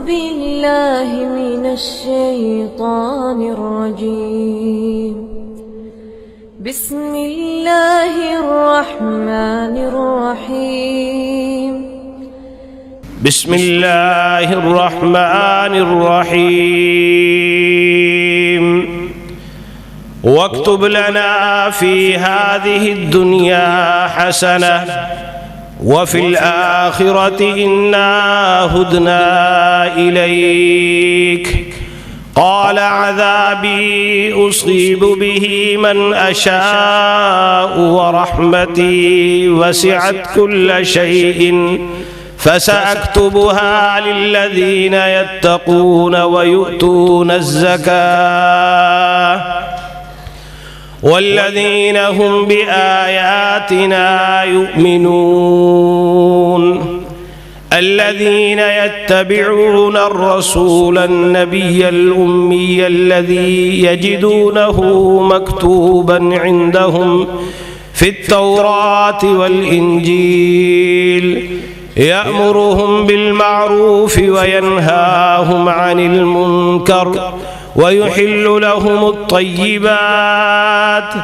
بالله من الشيطان الرجيم. بسم الله الرحمن الرحيم. بسم الله الرحمن الرحيم. واكتب لنا في هذه الدنيا حسنة وفي الآخرة إنا هدنا إليك. قال عذابي أصيب به من أشاء ورحمتي وسعت كل شيء فسأكتبها للذين يتقون ويؤتون الزكاة والذين هم بآياتنا يؤمنون. الذين يتبعون الرسول النبي الأمي الذي يجدونه مكتوبا عندهم في التوراة والإنجيل يأمرهم بالمعروف وينهاهم عن المنكر ويحل لهم الطيبات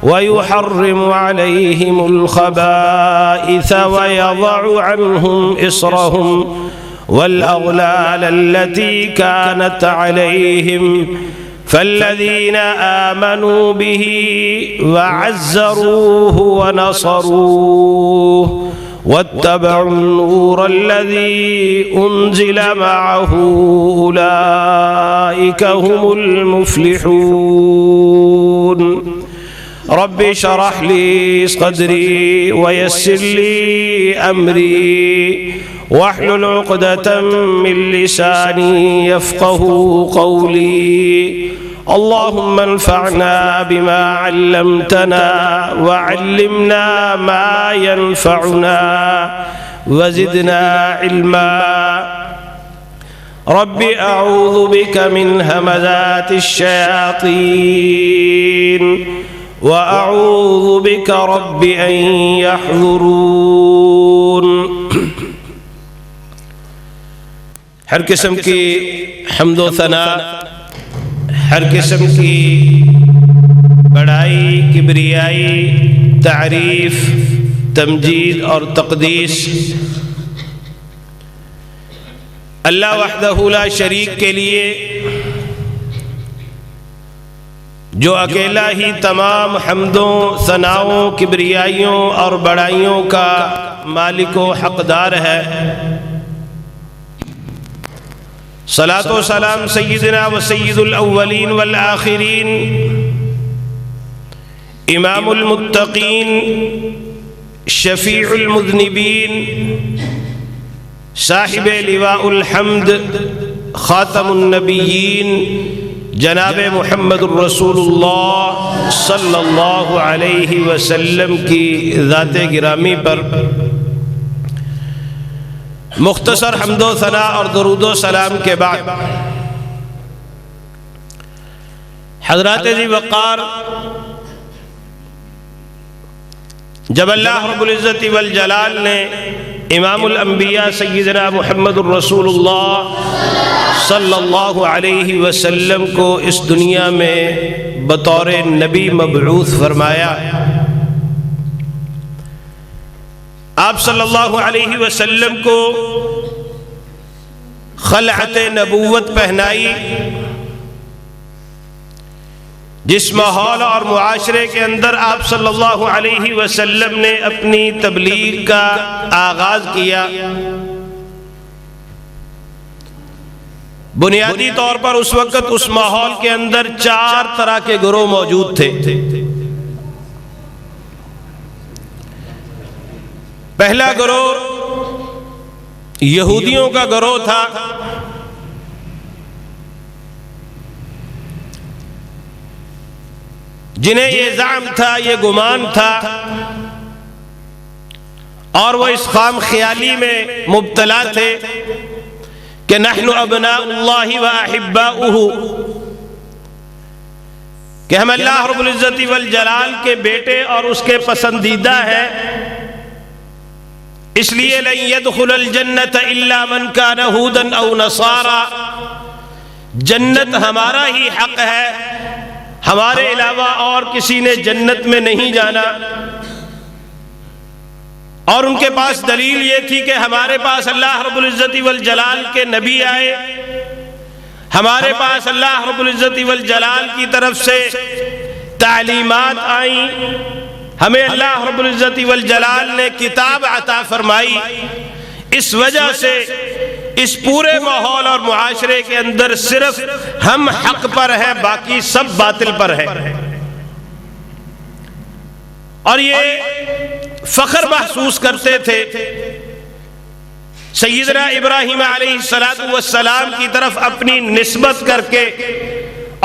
ويحرم عليهم الخبائث ويضع عنهم إصرهم والأغلال التي كانت عليهم. فالذين آمنوا به وعزروه ونصروه واتبعوا النور الذي أنزل معه أولئك هم المفلحون. رب اشرح لي صدري ويسر لي أمري واحلل عقدة من لساني يفقه قولي. اللهم انفعنا بما علمتنا وعلمنا ما ينفعنا وزدنا علما. رب أعوذ بك من همزات الشياطين وأعوذ بك رب أن يحضرون. ہر قسم کی حمد و ثنا، ہر قسم کی بڑائی، کبریائی، تعریف، تمجید اور تقدیس اللہ وحدہ لا شریک کے لیے، جو اکیلا ہی تمام حمدوں، ثناؤں، کبریائیوں اور بڑائیوں کا مالک و حقدار ہے۔ صلاۃ و سلام سیدنا و سید الاولین والآخرین، امام المتقین، شفیع المذنبین، صاحب لواء الحمد، خاتم النبیین، جناب محمد الرسول اللہ صلی اللہ علیہ وسلم کی ذات گرامی پر مختصر حمد و ثنا اور درود و سلام کے بعد، حضرات ذی وقار، جب اللہ رب العزت والجلال نے امام الانبیاء سیدنا محمد الرسول اللہ صلی اللہ علیہ وسلم کو اس دنیا میں بطور نبی مبعوث فرمایا، آپ صلی اللہ علیہ وسلم کو خلعت نبوت پہنائی، جس ماحول اور معاشرے کے اندر آپ صلی اللہ علیہ وسلم نے اپنی تبلیغ کا آغاز کیا، بنیادی طور پر اس وقت اس ماحول کے اندر 4 طرح کے گروہ موجود تھے۔ پہلا گروہ یہودیوں کا گروہ تھا، جنہیں یہ زعم تھا، یہ گمان تھا اور وہ اس خام خیالی میں مبتلا تھے کہ نحن ابناء اللہ و احباؤہ، کہ ہم اللہ رب العزت والجلال کے بیٹے اور اس کے پسندیدہ ہیں، اس لیے لن يدخل الجنت الا من كان هودا او نصارا، جنت ہمارا ہی حق ہے، ہمارے علاوہ اور کسی نے جنت میں نہیں جانا۔ اور ان کے پاس دلیل یہ تھی کہ ہمارے پاس اللہ رب العزت والجلال کے نبی آئے، ہمارے پاس اللہ رب العزت والجلال کی طرف سے تعلیمات آئیں، ہمیں اللہ رب العزت والجلال نے کتاب عطا فرمائی۔ اس وجہ سے اس پورے ماحول اور معاشرے کے اندر صرف ہم حق پر ہیں، باقی سب باطل پر ہیں۔ اور یہ فخر محسوس کرتے تھے سیدنا ابراہیم علیہ السلام کی طرف اپنی نسبت کر کے،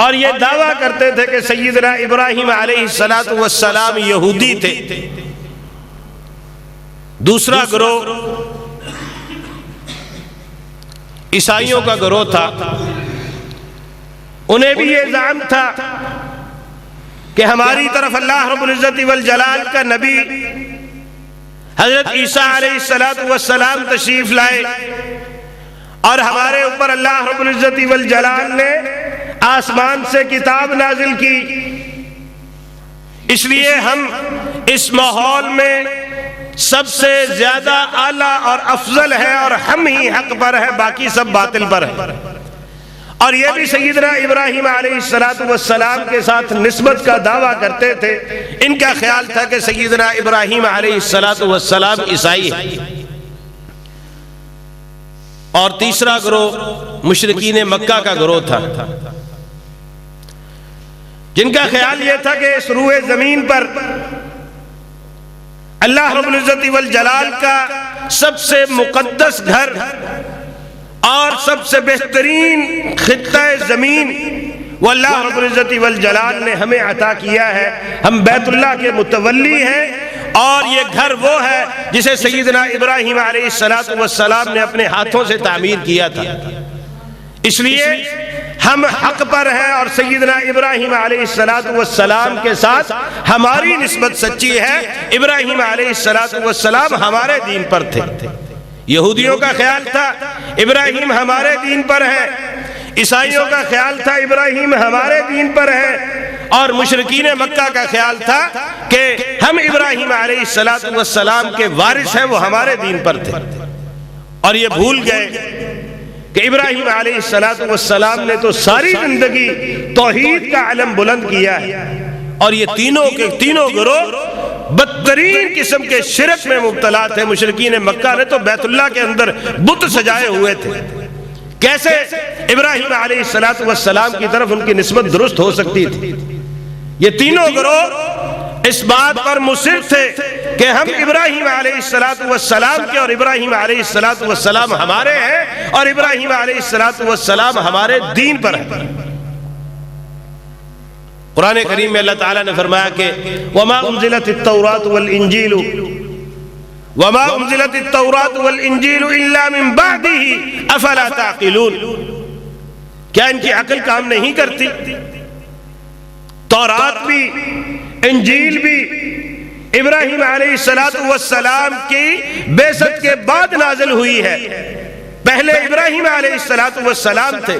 اور یہ دعویٰ کرتے تھے کہ سیدنا ابراہیم علیہ السلام یہودی تھے۔ دوسرا گروہ عیسائیوں کا گروہ تھا، انہیں بھی یہ زعم تھا کہ ہماری طرف اللہ رب العزت والجلال کا نبی حضرت عیسیٰ علیہ السلام تشریف لائے، اور ہمارے اوپر اللہ رب العزت والجلال نے آسمان سے کتاب نازل کی۔ اس لیے ہم اس ماحول میں سب سے زیادہ اعلیٰ اور افضل ہے، اور ہم ہی حق پر ہے، باقی سب باطل پر ہے۔ اور یہ بھی سیدنا ابراہیم علیہ السلام کے ساتھ نسبت کا دعویٰ کرتے تھے۔ ان کا خیال تھا کہ سیدنا ابراہیم علیہ السلام عیسائی ہے۔ اور تیسرا گروہ مشرکین مکہ کا گروہ تھا، جن کا خیال یہ تھا کہ اس روئے زمین پر اللہ رب العزت والجلال کا سب سے مقدس گھر اور سب سے بہترین خطہ زمین وہ اللہ رب العزت والجلال نے ہمیں عطا کیا ہے، ہم بیت اللہ کے متولی ہیں، اور یہ گھر وہ ہے جسے سیدنا ابراہیم علیہ السلام نے اپنے ہاتھوں سے تعمیر کیا تھا۔ اس لیے ہم حق پر ہیں، اور سیدنا ابراہیم علیہ السلام کے ساتھ ہماری نسبت سچی ہے۔ ابراہیم علیہ السلام ہمارے دین پر تھے۔ یہودیوں کا خیال تھا ابراہیم ہمارے دین پر ہے، عیسائیوں کا خیال تھا ابراہیم ہمارے دین پر ہے، اور مشرکین مکہ کا خیال تھا کہ ہم ابراہیم علیہ السلام کے وارث ہیں، وہ ہمارے دین پر تھے۔ اور یہ بھول گئے کہ ابراہیم علیہ السلام نے تو ساری زندگی توحید کا علم بلند کیا ہے، اور یہ تینوں گروہ بدترین قسم کے شرک میں مبتلا تھے۔ مشرکین مکہ نے تو بیت اللہ کے اندر بت سجائے ہوئے تھے، کیسے ابراہیم علیہ السلام کی طرف ان کی نسبت درست ہو سکتی تھی؟ یہ تینوں گروہ اس بات پر مصر تھے کہ ہم ابراہیم علیہ السلام کے، اور ابراہیم علیہ السلام ہمارے ہیں، اور ابراہیم علیہ السلام ہمارے دین پر ہیں۔ قرآن کریم میں اللہ تعالیٰ نے فرمایا کہ وَمَا أُنزِلَتِ التَّوْرَاتُ وَالْإِنجِيلُ وَمَا أُنزِلَتِ التَّوْرَاتُ وَالْإِنجِيلُ إِلَّا مِن بَعْدِهِ أَفَلَا تَعْقِلُونَ، کیا ان کی عقل کام نہیں کرتی؟ تورات بھی، انجیل بھی ابراہیم علیہ السلام کی بعثت کے بعد نازل ہوئی ہے۔ پہلے ابراہیم علیہ السلام تھے۔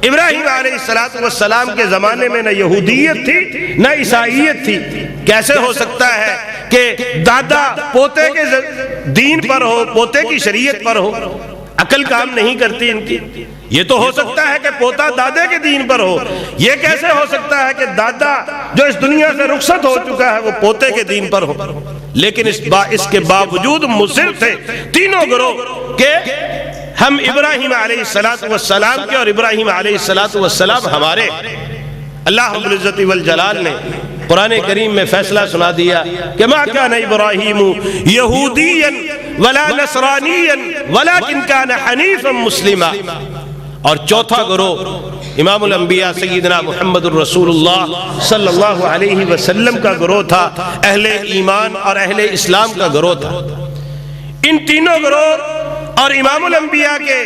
ابراہیم علیہ السلام کے زمانے میں نہ یہودیت تھی نہ عیسائیت تھی۔ کیسے ہو سکتا ہے کہ دادا پوتے کے دین پر ہو، پوتے کی شریعت پر ہو؟ عقل کام نہیں کرتی ان کی۔ یہ تو ہو سکتا ہے کہ پوتا دادے کے دین پر ہو، یہ کیسے ہو سکتا ہے کہ دادا جو اس دنیا سے رخصت ہو چکا ہے وہ پوتے کے دین پر ہو؟ لیکن اس کے باوجود مصر تھے تینوں گروہ کہ ہم ابراہیم علیہ السلام کے، اور ابراہیم علیہ السلام ہمارے۔ اللہ رب العزت والجلال نے قرآن کریم میں فیصلہ سنا دیا کہ ما کان ابراہیم یہودیا ولا نصرانیا ولکن کان حنیفا مسلما۔ اور چوتھا گروہ امام الانبیاء سیدنا محمد الرسول اللہ صلی اللہ علیہ وسلم کا گروہ تھا، اہل ایمان اور اہل اسلام کا گروہ تھا۔ ان تینوں گروہ اور امام الانبیاء کے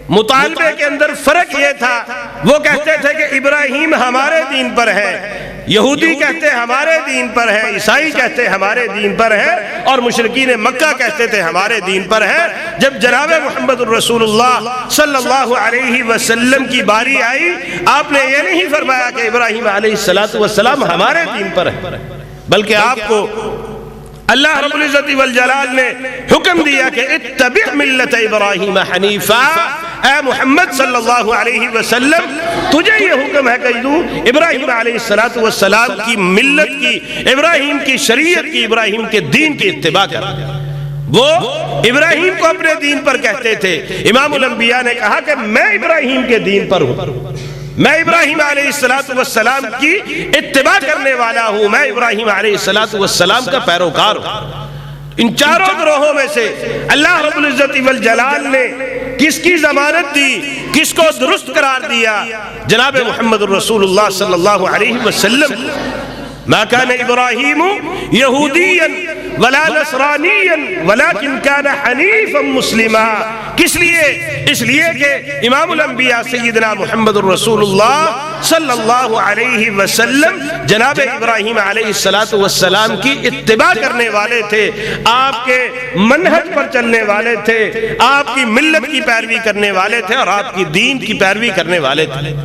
مطالبے کے اندر فرق یہ تھا، وہ کہتے تھے کہ ابراہیم ہمارے دین پر ہے، یہودی کہتے ہمارے دین پر ہے، عیسائی کہتے ہمارے دین پر ہے، اور مشرکین مکہ کہتے تھے ہمارے دین پر ہے۔ جب جناب محمد الرسول اللہ صلی اللہ علیہ وسلم کی باری آئی، آپ نے یہ نہیں فرمایا کہ ابراہیم علیہ السلام ہمارے دین پر ہے، بلکہ آپ کو اللہ رب العزت والجلال نے حکم دیا کہ اتبع ملت ابراہیم حنیفا، اے محمد صلی اللہ علیہ وسلم تجھے یہ حکم ہے کہ تو ابراہیم علیہ السلام کی ملت کی، ابراہیم کی شریعت کی، ابراہیم کے دین کی اتباع کر۔ وہ ابراہیم کو اپنے دین پر کہتے تھے۔ امام الانبیاء نے کہا کہ میں ابراہیم کے دین پر ہوں، میں ابراہیم علیہ السلام کی اتباع کرنے والا ہوں، میں ابراہیم علیہ السلام کا پیروکار ہوں۔ ان چاروں گروہوں میں سے اللہ رب العزت والجلال نے کس کی ضمانت دی، کس کو درست قرار دیا؟ جناب محمد الرسول اللہ صلی اللہ علیہ وسلم۔ ما كان ابراہیم یہودیا ولا نصرانیا ولكن كان حنیفا مسلما۔ کس لیے؟ اس لیے کہ امام الانبیاء سیدنا محمد الرسول اللہ صلی اللہ علیہ وسلم جناب ابراہیم علیہ السلام کی اتباع کرنے والے تھے، آپ کے منہج پر چلنے والے تھے، آپ کی ملت کی پیروی کرنے والے تھے، اور آپ کی دین کی پیروی کرنے والے تھے۔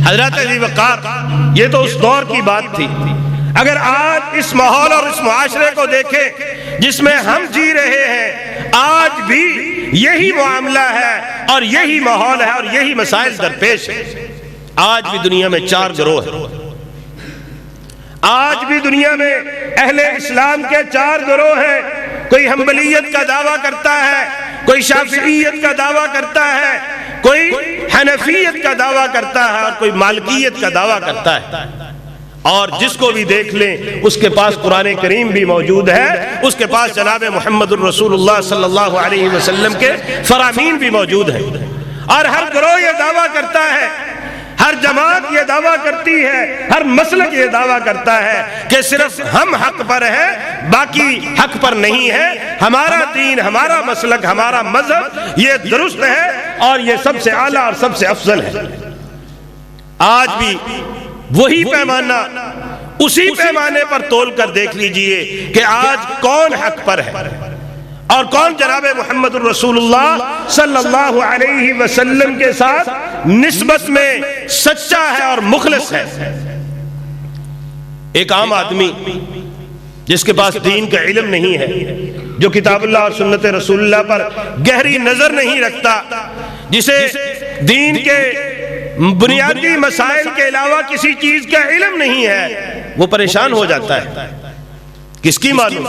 حضرت ابی وقار، یہ تو اس دور کی بات تھی۔ اگر آج اس ماحول اور اس معاشرے کو دیکھیں جس میں ہم جی رہے ہیں، آج بھی یہی معاملہ ہے اور یہی ماحول ہے اور یہی مسائل درپیش ہے۔ آج بھی دنیا میں 4 گروہ ہیں، آج بھی دنیا میں اہل اسلام کے 4 گروہ ہیں۔ کوئی حنبلیت کا دعویٰ کرتا ہے، کوئی شافعیت کا دعویٰ کرتا ہے، کوئی حنفیت کا دعویٰ کرتا ہے، اور کوئی مالکیت کا دعویٰ کرتا ہے۔ اور جس کو بھی دیکھ لیں اس کے پاس قرآن کریم بھی موجود ہے، اس کے پاس جناب محمد الرسول اللہ صلی اللہ علیہ وسلم کے فرامین بھی موجود ہیں۔ اور ہر گروہ یہ دعویٰ کرتا ہے، ہر جماعت یہ دعویٰ کرتی ہے، ہر مسلک یہ دعویٰ کرتا ہے کہ صرف ہم حق پر ہیں، باقی حق پر نہیں ہے۔ ہمارا دین، ہمارا مسلک، ہمارا مذہب یہ درست ہے اور یہ سب سے اعلیٰ اور سب سے افضل ہے۔ آج بھی وہی پیمانہ، اسی پیمانے پر تول کر دیکھ لیجئے کہ آج کون حق پر ہے اور کون جناب محمد الرسول اللہ صلی اللہ علیہ وسلم کے ساتھ نسبت میں سچا ہے اور مخلص ہے۔ ایک عام آدمی جس کے پاس دین کا علم نہیں ہے، جو کتاب اللہ اور سنت رسول اللہ پر گہری نظر نہیں رکھتا، جسے دین کے بنیادی مسائل کے علاوہ کسی چیز کا علم نہیں ہے، وہ پریشان ہو جاتا ہے۔ کس کی معلوم،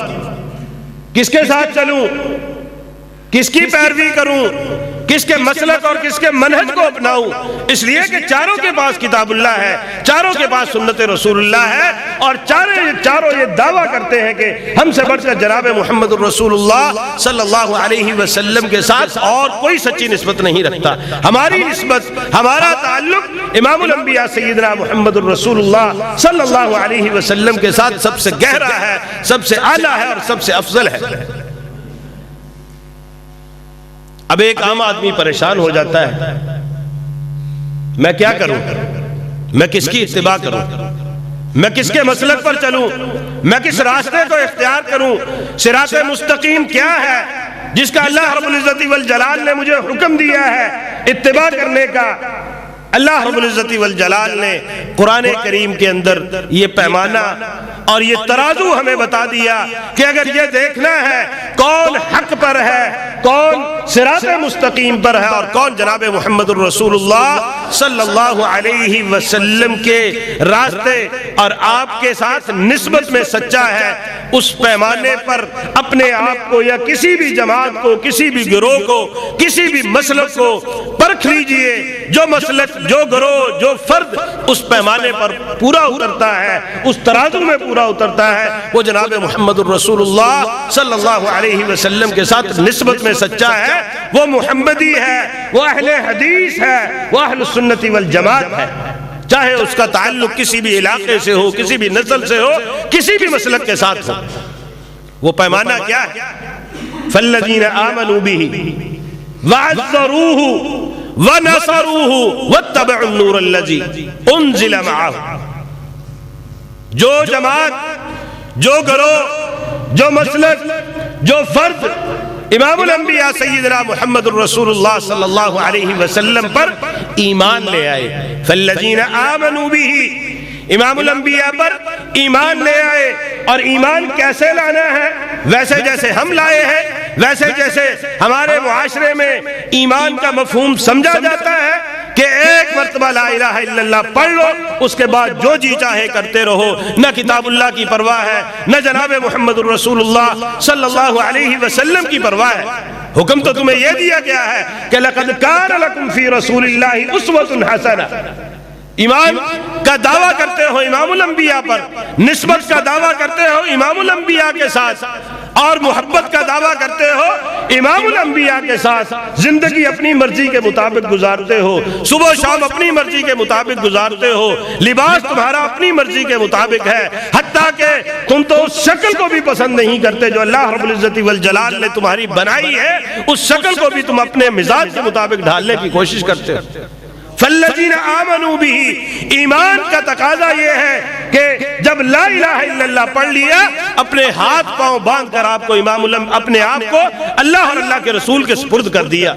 کس کے ساتھ چلوں، کس کی پیروی کروں، کس کے مسلک اور کس کے منہج کو اپناؤں؟ اس لیے کہ چاروں کے پاس کتاب اللہ ہے، چاروں کے پاس سنت رسول اللہ ہے، اور چاروں یہ دعویٰ کرتے ہیں کہ ہم سے بڑھ کر جناب محمد الرسول اللہ صلی اللہ علیہ وسلم کے ساتھ اور کوئی سچی نسبت نہیں رکھتا۔ ہماری نسبت، ہمارا تعلق امام الانبیاء سیدنا محمد الرسول اللہ صلی اللہ علیہ وسلم کے ساتھ سب سے گہرا ہے، سب سے اعلیٰ ہے اور سب سے افضل ہے۔ اب ایک عام آدمی پریشان ہو جاتا ہے، میں کیا کروں، میں کس کی اتباع کروں، میں کس کے مسلک پر چلوں، میں کس راستے کو اختیار کروں؟ صراط مستقیم کیا ہے جس کا اللہ رب العزت والجلال نے مجھے حکم دیا ہے اتباع کرنے کا؟ اللہ رب العزت والجلال نے قرآن کریم کے اندر یہ پیمانہ اور یہ ترازو ہمیں بتا دیا کہ اگر یہ دیکھنا ہے کون حق پر ہے، کون صراط مستقیم پر ہے، اور کون جناب محمد الرسول اللہ صلی اللہ علیہ وسلم کے راستے اور آپ کے ساتھ نسبت میں سچا ہے، اس پیمانے پر اپنے آپ کو یا کسی بھی جماعت کو، کسی بھی گروہ کو، کسی بھی مسلک کو پرکھ لیجئے۔ جو مسلک، جو گروہ، جو فرد اس پیمانے پر پورا اترتا ہے، اس ترازو میں پورا اترتا ہے، وہ جناب محمد الرسول اللہ صلی اللہ علیہ وسلم کے ساتھ نسبت میں سچا ہے، وہ محمدی ہے، وہ اہل حدیث ہے، وہ اہل سنت والجماعت ہے، چاہے اس کا تعلق کسی بھی علاقے سے ہو، کسی بھی نسل سے ہو، کسی بھی مسلک کے ساتھ ہو۔ وہ پیمانہ کیا ہے؟ فَالَّذِينَ آمَنُوا بِهِ وَعَزَّرُوهُ وَنَصَرُوهُ وَاتَّبَعُوا النُّورَ الَّذِي أُنزِلَ مَعَهُ۔ جو جماعت، جو گروہ، جو مسلک، جو فرد امام الانبیاء سیدنا محمد الرسول اللہ صلی اللہ علیہ وسلم پر ایمان لے آئے، فالذین آمنوا بہ، امام الانبیاء پر ایمان لے آئے۔ اور ایمان کیسے لانا ہے؟ ویسے جیسے ہم لائے ہیں، ویسے جیسے ہمارے معاشرے میں ایمان کا مفہوم سمجھا جاتا ہے کہ ایک مرتبہ لا الہ الا اللہ پڑھ لو، اس کے بعد جو جی چاہے کرتے رہو، نہ کتاب اللہ کی پرواہ ہے، نہ جناب محمد الرسول اللہ صلی اللہ علیہ وسلم کی پرواہ ہے۔ حکم تو تمہیں یہ دیا گیا ہے کہ لَقَدْ كَانَ لَكُمْ فِي رَسُولِ اللَّهِ أُسْوَةٌ حَسَنَةٌ۔ ایمان کا دعویٰ کرتے ہو امام الانبیاء پر، نسبت کا دعویٰ کرتے ہو امام الانبیاء کے ساتھ، اور محبت کا دعویٰ کرتے ہو امام الانبیاء کے ساتھ، زندگی اپنی مرضی کے مطابق گزارتے ہو، صبح و شام اپنی مرضی کے مطابق گزارتے ہو، لباس تمہارا اپنی مرضی کے مطابق ہے، حتیٰ کہ تم تو اس شکل کو بھی پسند نہیں کرتے جو اللہ رب العزت والجلال نے تمہاری بنائی ہے، اس شکل کو بھی تم اپنے مزاج کے مطابق ڈھالنے کی کوشش کرتے ہو۔ فالذین آمنوا بہ، ایمان کا تقاضا یہ ہے کہ جب لا الہ الا اللہ پڑھ لیا، اپنے ہاتھ پاؤں باندھ کر آپ کو اپنے آپ کو اللہ اور اللہ کے رسول کے سپرد کر دیا۔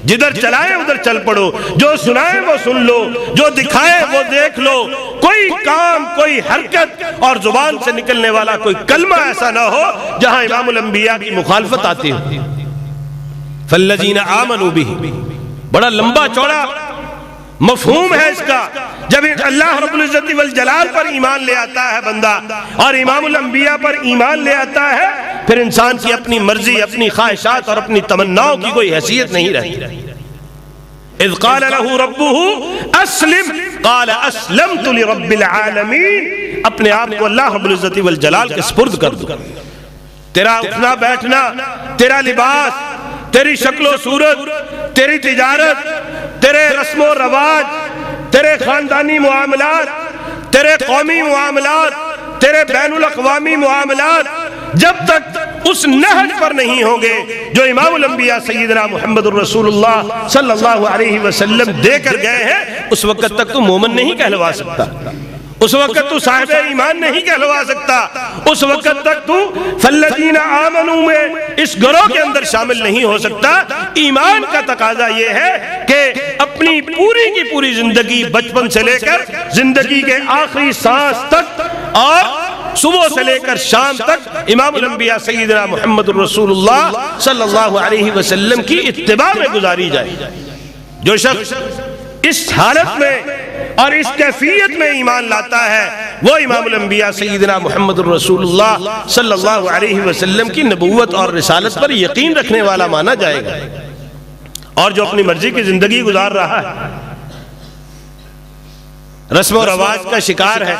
جدھر چلائے ادھر چل پڑو، جو سنائے وہ سن لو، جو دکھائے وہ دیکھ لو، کوئی کام، کوئی حرکت اور زبان سے نکلنے والا کوئی کلمہ ایسا نہ ہو جہاں امام الانبیاء کی مخالفت آتی ہو۔ فالذین آمنوا بہ، بڑا لمبا چوڑا مفہوم ہے اس کا۔ جب اللہ رب العزت والجلال پر ایمان لے آتا ہے بندہ اور امام الانبیاء پر ایمان لے آتا ہے، پھر انسان کی اپنی مرضی، اپنی خواہشات اور اپنی تمناؤں کی کوئی حیثیت نہیں رہتی۔ اذ قال له ربه اسلم قال اسلمت لرب العالمین، اپنے آپ کو اللہ رب العزت والجلال کے سپرد کر دو۔ تیرا اٹھنا بیٹھنا، تیرا لباس، تیری شکل و صورت، تیری تجارت، تیرے رسم و رواج، تیرے خاندانی معاملات، تیرے قومی معاملات، تیرے بین الاقوامی معاملات، جب تک اس نہج پر نہیں ہوں گے جو امام الانبیاء سیدنا محمد الرسول اللہ صلی اللہ علیہ وسلم دے کر گئے ہیں، اس وقت تک تو مومن نہیں کہلوا سکتا، اس وقت تو صاحب ایمان نہیں کہلوا سکتا، اس وقت تک تو فالذین آمنوا میں اس گروہ کے اندر شامل نہیں ہو سکتا۔ ایمان کا تقاضا یہ ہے کہ اپنی پوری کی پوری زندگی، بچپن سے لے کر زندگی کے آخری سانس تک اور صبح سے لے کر شام تک امام الانبیاء سیدنا محمد الرسول اللہ صلی اللہ علیہ وسلم کی اتباع میں گزاری جائے۔ جو شخص اس حالت میں اور اس کیفیت میں ایمان لاتا ہے، وہ امام الانبیاء سیدنا محمد الرسول اللہ صلی اللہ علیہ وسلم کی نبوت اور رسالت پر یقین رکھنے والا مانا جائے گا۔ اور جو اپنی مرضی کی زندگی گزار رہا ہے، رسم و رواج کا شکار ہے،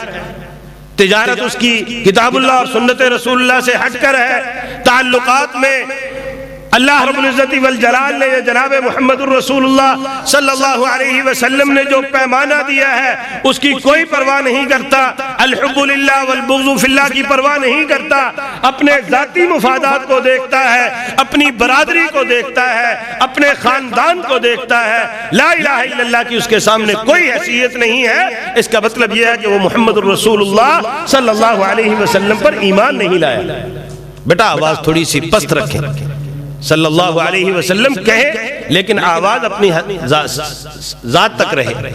تجارت اس کی کتاب اللہ اور سنت رسول اللہ سے ہٹ کر ہے، تعلقات میں اللہ رب العزت والجلال نے جناب محمد الرسول اللہ صلی اللہ علیہ وسلم نے جو پیمانہ دیا ہے اس کی کوئی پرواہ نہیں کرتا، الحب للہ والبغض فی اللہ کی پرواہ نہیں کرتا، اپنے ذاتی مفادات کو دیکھتا ہے، اپنی برادری کو دیکھتا ہے، اپنے خاندان کو دیکھتا ہے، لا الہ الا اللہ کی اس کے سامنے کوئی حیثیت نہیں ہے۔ اس کا مطلب یہ ہے کہ وہ محمد الرسول اللہ صلی اللہ علیہ وسلم پر ایمان نہیں لایا۔ بیٹا آواز تھوڑی سی پست رکھیں، صلی اللہ علیہ وسلم کہے لیکن آواز اپنی ذات تک رہے۔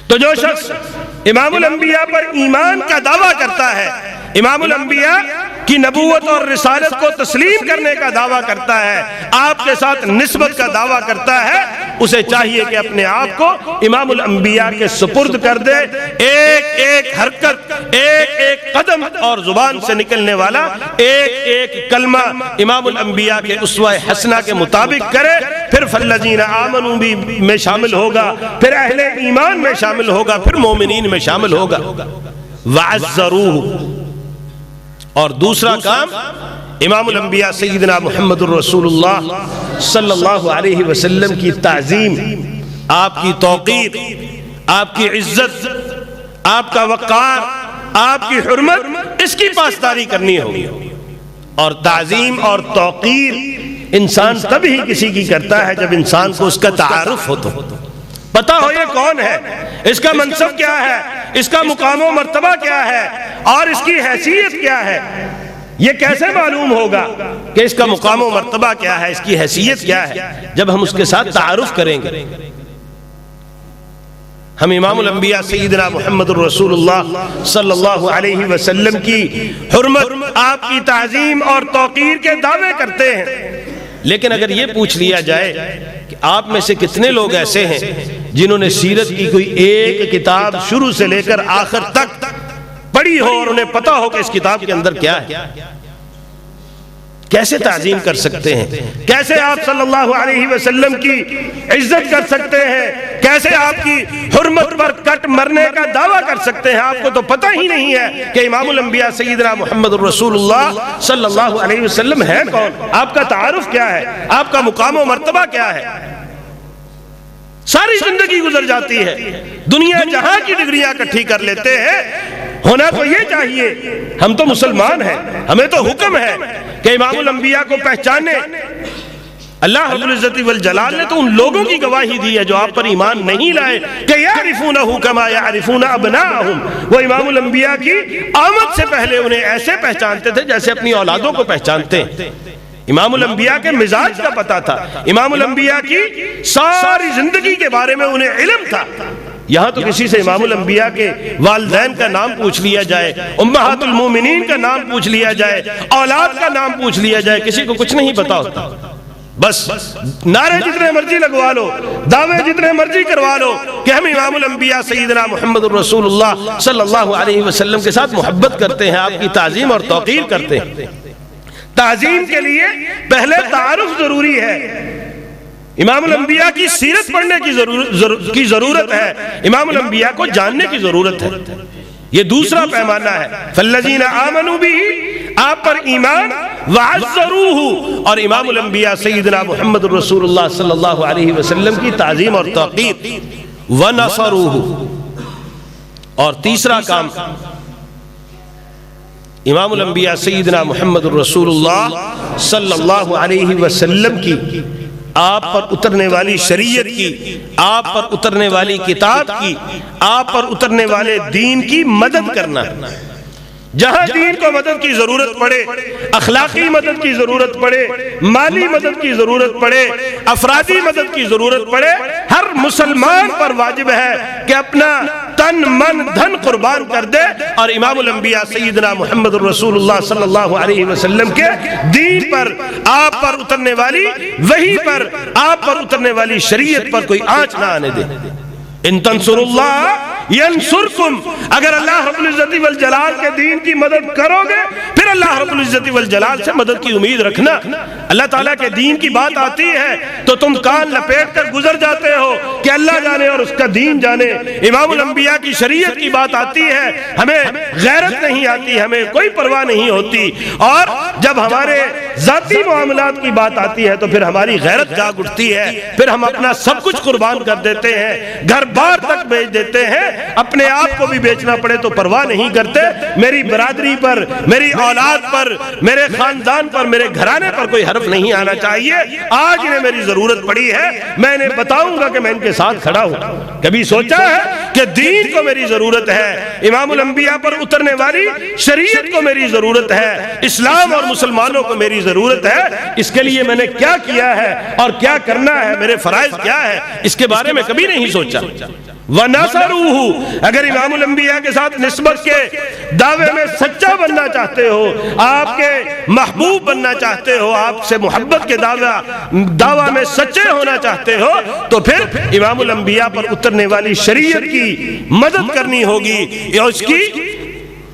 تو جو شخص امام الانبیاء پر ایمان کا دعویٰ کرتا ہے، امام الانبیاء کی نبوت اور رسالت کو تسلیم کرنے کا دعویٰ کرتا ہے، آپ کے ساتھ نسبت کا دعویٰ کرتا ہے، اسے چاہیے کہ اپنے آپ کو امام الانبیاء کے سپرد کر دے، ایک ایک حرکت، ایک ایک قدم اور زبان سے نکلنے والا ایک ایک کلمہ امام الانبیاء کے اسوہ حسنہ کے مطابق کرے، پھر فالذین آمنوا بھی میں شامل ہوگا، پھر اہل ایمان میں شامل ہوگا، پھر مومنین میں شامل ہوگا۔ وَعَزَّرُوهُ، اور دوسرا کام امام الانبیاء سیدنا محمد الرسول اللہ صلی اللہ علیہ وسلم کی تعظیم، آپ کی توقیر، آپ کی عزت، آپ کا وقار، آپ کی حرمت، اس کی پاسداری کرنی ہوگی۔ اور تعظیم اور توقیر انسان تب ہی کسی کی کرتا ہے جب انسان کو اس کا تعارف ہو، تو پتہ ہو یہ کون ہے، اس کا منصب کیا ہے، اس کا مقام و مرتبہ کیا ہے، اور اس کی حیثیت کیا ہے۔ یہ کیسے معلوم ہوگا کہ اس کا مقام و مرتبہ کیا ہے، اس کی حیثیت کیا ہے؟ جب ہم اس کے ساتھ تعارف کریں گے۔ ہم امام الانبیاء سیدنا محمد الرسول اللہ صلی اللہ علیہ وسلم کی حرمت، آپ کی تعظیم اور توقیر کے دعوے کرتے ہیں، لیکن اگر یہ پوچھ لیا جائے کہ آپ میں سے کتنے لوگ ایسے ہیں جنہوں نے سیرت کی کوئی ایک کتاب شروع سے لے کر آخر تک پڑھی ہو اور انہیں پتا ہو کہ اس کتاب کے اندر کیا ہے، کیسے تعظیم کر سکتے ہیں، کیسے آپ صلی اللہ علیہ وسلم کی عزت کر سکتے ہیں، کیسے آپ کی حرمت پر کٹ مرنے کا دعویٰ کر سکتے ہیں؟ آپ کو تو پتہ ہی نہیں ہے کہ امام الانبیاء سیدنا محمد الرسول اللہ صلی اللہ علیہ وسلم ہے کون، آپ کا تعارف کیا ہے، آپ کا مقام و مرتبہ کیا ہے۔ ساری زندگی گزر جاتی ہے، دنیا جہاں کی ڈگریاں اکٹھی کر لیتے ہیں، ہونا تو یہ چاہیے، ہم تو مسلمان ہیں، ہمیں تو حکم ہے کہ امام الانبیاء کو پہچانے۔ اللہ رب العزت والجلال نے تو ان لوگوں کی گواہی دی ہے جو آپ پر ایمان نہیں لائے کہ یعرفونہ کما یعرفون ابناءہم، وہ امام الانبیاء کی آمد سے پہلے انہیں ایسے پہچانتے تھے جیسے اپنی اولادوں کو پہچانتے ہیں۔ امام الانبیاء کے مزاج کا پتہ تھا، امام الانبیاء کی ساری زندگی کے بارے میں انہیں علم تھا۔ یہاں تو کسی سے امام الانبیاء کے والدین کا نام پوچھ لیا جائے، امہات المومنین کا نام پوچھ لیا جائے، اولاد کا نام پوچھ لیا جائے، کسی کو کچھ نہیں پتا ہوتا۔ بس نعرے جتنے مرضی لگوا لو، دعوے جتنے مرضی کروا لو کہ ہم امام الانبیاء سیدنا محمد الرسول اللہ صلی اللہ علیہ وسلم کے ساتھ محبت کرتے ہیں، آپ کی تعظیم اور توقیر کرتے ہیں۔ تعظیم کے لیے پہلے تعارف ضروری ہے، امام الانبیاء کی سیرت پڑھنے کی ضرورت ہے، امام الانبیاء کو جاننے کی ضرورت ہے، یہ دوسرا پیمانہ ہے۔ فالذین آمنوا بہ، آپ پر ایمان، وعزروہ، اور امام الانبیاء سیدنا محمد الرسول اللہ صلی اللہ علیہ وسلم کی تعظیم اور توقیر، ونصروہ، اور تیسرا کام امام الانبیاء سیدنا محمد الرسول اللہ صلی اللہ علیہ وسلم کی، آپ پر اترنے والی شریعت کی، آپ پر اترنے والی کتاب کی، آپ پر اترنے والے دین کی مدد کرنا۔ جہاں دین کو مدد کی ضرورت پڑے، اخلاقی مدد کی ضرورت پڑے، مالی مدد کی ضرورت پڑے، افرادی مدد کی ضرورت پڑے، ہر مسلمان پر واجب ہے کہ اپنا تن من دھن قربان کر دے اور امام الانبیاء سیدنا محمد الرسول اللہ صلی اللہ علیہ وسلم کے دین پر، آپ پر اترنے والی وحی پر، آپ پر اترنے والی شریعت پر کوئی آنچ نہ آنے دے۔ ان تنصروا اللہ ینصرکم، اگر اللہ رب العزت والجلال کے دین کی مدد کرو گے پھر اللہ رب العزت والجلال سے مدد کی امید رکھنا۔ اللہ تعالیٰ کے دین کی بات آتی ہے تو تم کان لپیٹ کر گزر جاتے ہو کہ اللہ جانے اور اس کا دین جانے۔ امام الانبیاء کی شریعت کی بات آتی ہے، ہمیں غیرت نہیں آتی، ہمیں کوئی پرواہ نہیں ہوتی، اور جب ہمارے ذاتی معاملات کی بات آتی ہے تو پھر ہماری غیرت جاگ اٹھتی ہے، پھر ہم اپنا سب کچھ قربان کر دیتے ہیں، گھر بار تک بیچ دیتے ہیں، اپنے آپ کو بھی بیچنا پڑے تو پرواہ نہیں کرتے۔ میری برادری پر، میری اولاد پر، میرے خاندان پر، میرے گھرانے پر کوئی حرف نہیں آنا چاہیے۔ آج انہیں میری ضرورت پڑی ہے، میں انہیں بتاؤں گا کہ میں ان کے ساتھ کھڑا ہوں۔ کبھی سوچا ہے کہ دین کو میری ضرورت ہے، امام الانبیاء پر اترنے والی شریعت کو میری ضرورت ہے، اسلام اور مسلمانوں کو میری ضرورت ہے، اس کے لیے میں نے کیا کیا ہے اور کیا کرنا ہے، میرے فرائض کیا ہے، اس کے بارے میں کبھی نہیں سوچا۔ وَنَصَرُوهُ، اگر امام الانبیاء کے ساتھ نسبت کے دعوے میں سچا بننا چاہتے ہو، آپ کے محبوب بننا چاہتے ہو، آپ سے محبت کے دعویٰ میں سچے ہونا چاہتے ہو، تو پھر امام الانبیاء پر اترنے والی شریعت کی مدد کرنی ہوگی یا اس کی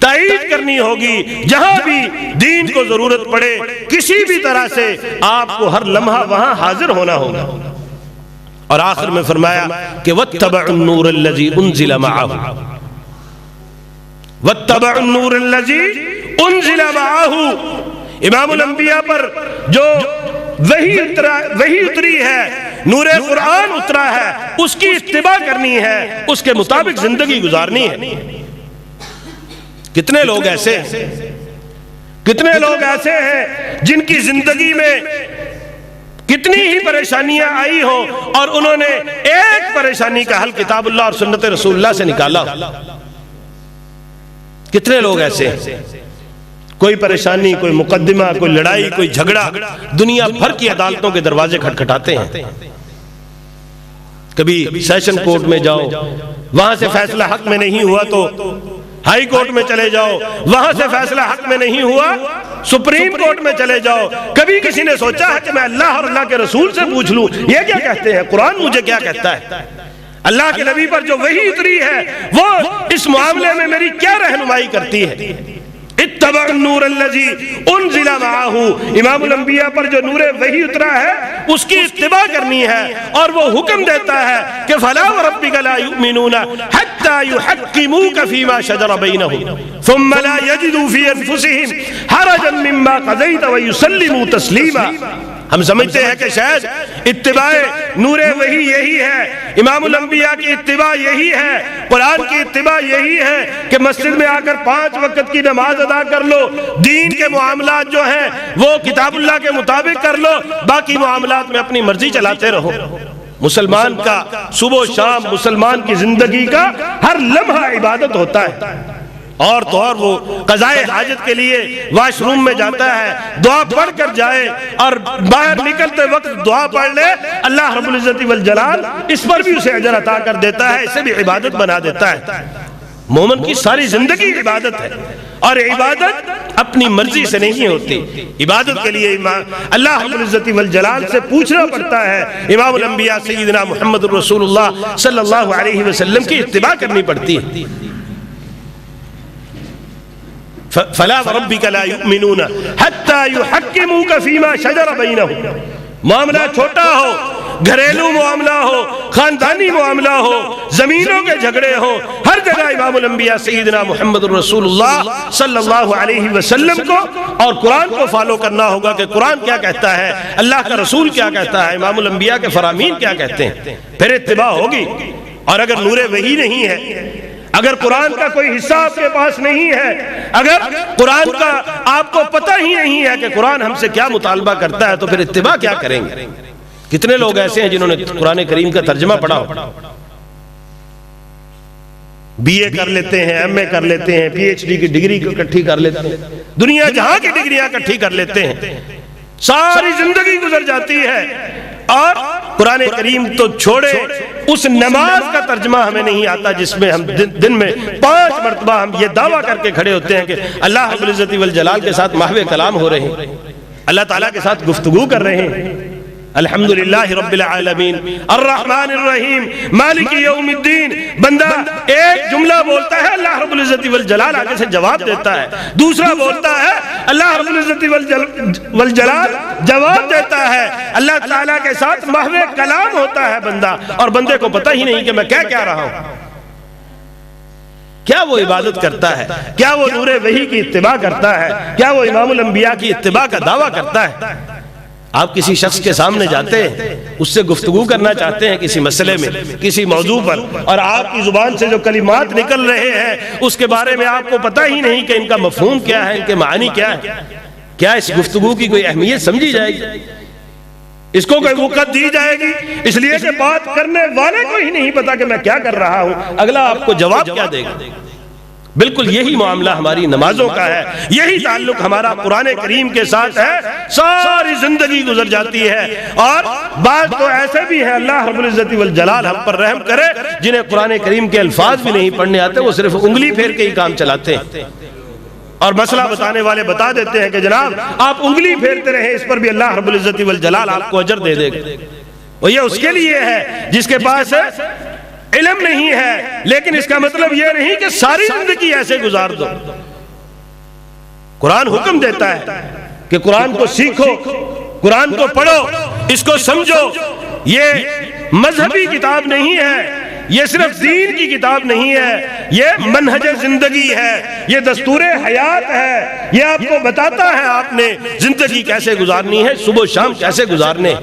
تائید کرنی ہوگی۔ جہاں بھی دین کو ضرورت پڑے کسی بھی طرح سے آپ کو ہر لمحہ وہاں حاضر ہونا ہوگا۔ اور آخر میں فرمایا کہ وَاتَّبَعُ النُّورَ الَّذِي أُنزِلَ مَعَهُ، وَاتَّبَعُ النُّورَ الَّذِي أُنزِلَ مَعَهُ، امام الانبیاء پر جو وحی اتری ہے، نور قرآن اترا ہے، اس کی اتباع کرنی ہے، اس کے مطابق زندگی گزارنی ہے۔ کتنے لوگ ایسے ہیں، کتنے لوگ ایسے ہیں جن کی زندگی میں کتنی ہی پریشانیاں آئی ہو اور انہوں نے ایک پریشانی کا حل کتاب اللہ اور سنت رسول اللہ سے نکالا. کتنے لوگ ایسے ہیں؟ کوئی پریشانی، کوئی مقدمہ، کوئی لڑائی، کوئی جھگڑا، دنیا بھر کی عدالتوں کے دروازے کھٹکھٹاتے ہیں. کبھی سیشن کورٹ میں جاؤ، وہاں سے فیصلہ حق میں نہیں ہوا تو ہائی کورٹ میں چلے جاؤ، وہاں سے فیصلہ حق میں نہیں ہوا سپریم کورٹ میں چلے جاؤ. کبھی کسی نے سوچا ہے کہ میں اللہ اور اللہ کے رسول سے پوچھ لوں یہ کیا کہتے ہیں، قرآن مجھے کیا کہتا ہے، اللہ کے نبی پر جو وحی اتری ہے وہ اس معاملے میں میری کیا رہنمائی کرتی ہے. اتبع النور الذی انزل معہ، امام الانبیاء پر جو نور وحی اترا ہے اس کی اتباع کرنی ہے. اور وہ حکم دیتا ہے کہ فلا وربک لا یؤمنون حتی یحکموک فیما شجر بینہم ثم لا یجدوا فی انفسہم حرجا مما قضیت ویسلموا تسلیما. ہم سمجھتے ہیں کہ شاید اتباع نور وحی یہی ہے، امام الانبیاء کی اتباع یہی ہے، قرآن کی اتباع یہی ہے کہ مسجد میں آ کر 5 وقت کی نماز ادا کر لو، دین کے معاملات جو ہیں وہ کتاب اللہ کے مطابق کر لو، باقی معاملات میں اپنی مرضی چلاتے رہو. مسلمان کا صبح و شام، مسلمان کی زندگی کا ہر لمحہ عبادت ہوتا ہے. اور تو اور وہ قضائے حاجت کے لیے واش روم میں جاتا ہے، دعا پڑھ کر جائے اور باہر نکلتے وقت دعا پڑھ لے، اللہ رب العزت والجلال اس پر بھی اسے اجر عطا کر دیتا ہے، اسے بھی عبادت بنا دیتا ہے. مومن کی ساری زندگی عبادت ہے، اور عبادت اپنی مرضی سے نہیں ہوتی. عبادت کے لیے اللہ رب العزت والجلال سے پوچھنا پڑتا ہے. امام الانبیاء سیدنا محمد رسول اللہ صلی اللہ علیہ وسلم کی اتباع کرنی پڑتی ہے. فلا وربک لا یؤمنون حتی یحکموک فیما شجر بینہم. معاملہ چھوٹا ہو، گھریلو معاملہ ہو، خاندانی معاملہ ہو، زمینوں کے جھگڑے ہو، ہر جگہ امام الانبیاء سیدنا محمد رسول اللہ صلی اللہ علیہ وسلم کو اور قرآن کو فالو کرنا ہوگا کہ قرآن کیا کہتا ہے، اللہ کا رسول کیا کہتا ہے، امام الانبیاء کے فرامین کیا کہتے ہیں، پھر اتباع ہوگی. اور اگر نور وحی نہیں ہے، اگر قرآن کا کوئی حصہ آپ کے پاس نہیں ہے، اگر قرآن کا آپ کو پتہ ہی نہیں ہے کہ قرآن ہم سے کیا مطالبہ کرتا ہے، تو پھر اتباع کیا کریں گے؟ کتنے لوگ ایسے ہیں جنہوں نے قرآن کریم کا ترجمہ پڑھا ہو، بی اے کر لیتے ہیں، ایم اے کر لیتے ہیں، پی ایچ ڈی کی ڈگری اکٹھی کر لیتے ہیں، دنیا جہاں کی ڈگریاں اکٹھی کر لیتے ہیں، ساری زندگی گزر جاتی ہے اور قرآن کریم تو چھوڑے اس نماز کا ترجمہ ہمیں نہیں آتا جس میں ہم دن میں 5 مرتبہ ہم یہ دعویٰ کر کے کھڑے ہوتے ہیں کہ اللہ رب العزت والجلال کے ساتھ محو کلام ہو رہے ہیں، اللہ تعالیٰ کے ساتھ گفتگو کر رہے ہیں. الحمدللہ رب العالمین الرحمن الرحیم مالک یوم الدین. بندہ ایک جملہ بولتا ہے، اللہ رب العزت والجلال آگے سے جواب دیتا ہے. دوسرا بولتا ہے، اللہ رب العزت والجلال جواب دیتا ہے. اللہ تعالیٰ کے ساتھ محو کلام ہوتا ہے بندہ، اور بندے کو پتہ ہی نہیں کہ میں کیا رہا ہوں. کیا وہ عبادت کرتا ہے؟ کیا وہ نور وحی کی اتباع کرتا ہے؟ کیا وہ امام الانبیاء کی اتباع کا دعویٰ کرتا ہے؟ آپ کسی شخص کے سامنے جاتے ہیں، اس سے گفتگو کرنا چاہتے ہیں کسی مسئلے میں، کسی موضوع پر، اور آپ کی زبان سے جو کلمات نکل رہے ہیں اس کے بارے میں آپ کو پتہ ہی نہیں کہ ان کا مفہوم کیا ہے، ان کے معنی کیا ہے. کیا اس گفتگو کی کوئی اہمیت سمجھی جائے گی؟ اس کو کوئی وقت دی جائے گی؟ اس لیے کہ بات کرنے والے کو ہی نہیں پتا کہ میں کیا کر رہا ہوں، اگلا آپ کو جواب کیا دے گا. بالکل یہی معاملہ ہماری نمازوں کا ہے، یہی تعلق ہمارا قرآن کریم کے ساتھ ہے. ساری زندگی گزر جاتی ہے، اور بعض تو ایسے بھی ہیں، اللہ رب العزت والجلال ہم پر رحم کرے، جنہیں قرآن کریم کے الفاظ بھی نہیں پڑھنے آتے، وہ صرف انگلی پھیر کے ہی کام چلاتے ہیں. اور مسئلہ بتانے والے بتا دیتے ہیں کہ جناب آپ انگلی پھیرتے رہیں، اس پر بھی اللہ رب العزت والجلال آپ کو اجر دے دے گا. اور یہ اس کے لیے ہے جس کے پاس علم نہیں ہے، لیکن اس کا مطلب یہ نہیں کہ ساری زندگی ایسے گزار دو. قرآن حکم دیتا ہے کہ قرآن کو سیکھو، قرآن کو پڑھو، اس کو سمجھو. یہ مذہبی کتاب نہیں ہے، یہ صرف دین کی کتاب نہیں ہے، یہ منہج زندگی ہے، یہ دستور حیات ہے. یہ آپ کو بتاتا ہے آپ نے زندگی کیسے گزارنی ہے، صبح و شام کیسے گزارنے.